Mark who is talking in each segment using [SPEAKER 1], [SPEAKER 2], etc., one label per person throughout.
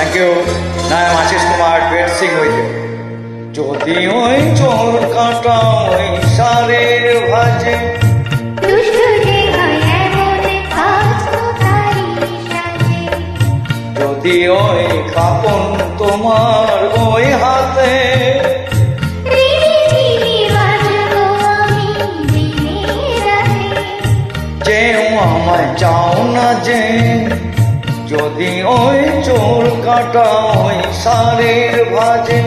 [SPEAKER 1] Thank you. Now I'm Ashish Kumar. Let's sing with you. যদি ওই চোর কাঁটা ওই সারের ভাজে যদি ওই কাপন তোমার ওই হাতে যেও আমায় চাও না যে যদি ওই চোর কাঁটা ওই সারের ভাজে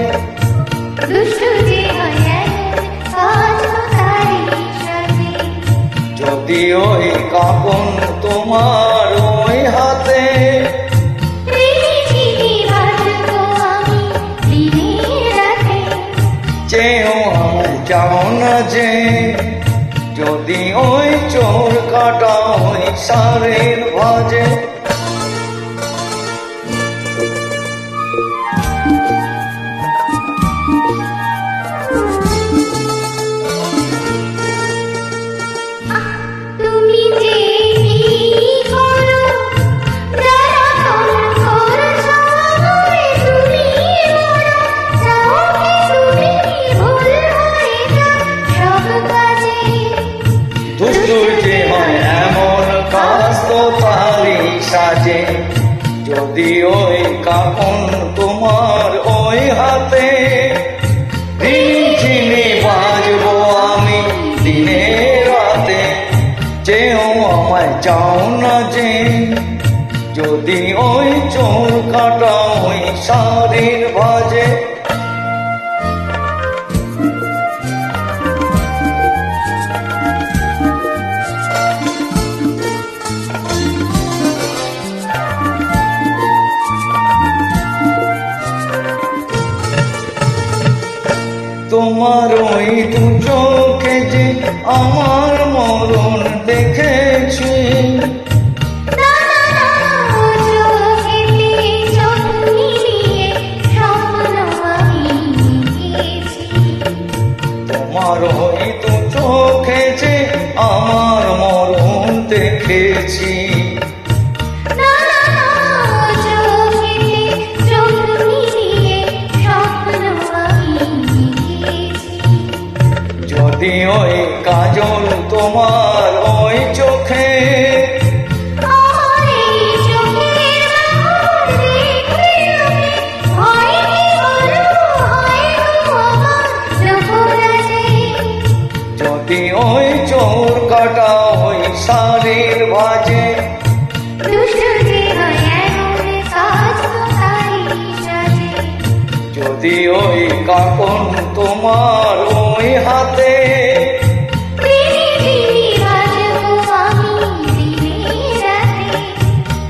[SPEAKER 1] যদি ওই কাপন তোমার ওই হাতে চেয়েও আমায় যাও না যে যদি ওই চোর কাটা ওই সারের ভাজে সাজে যদি ওই কাপন তোমার ওই হাতে ঝিনি বাজবো আমি দিনে রাতে চেয়েও আমায় চাও না যে যদি ওই চোর কাটা ওই সারের ভাজে তোমার ওই দু চোখে যে আমার মরণ দেখেছি তোমার ওই দু চোখে যে আমার মরণ দেখেছি যদি ওই কাজল তোমার ওই চোখে যদি ওই চোর কাটা ওই সারের ভাজে যদি ওই কাপন তোমার ওই হাতে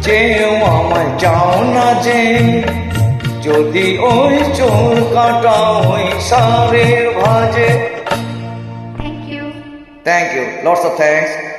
[SPEAKER 1] চেয়েও আমায় চাও না যে যদি ওই চোর কাটা ওই সারের ভাজে। Thank you. Lots of thanks.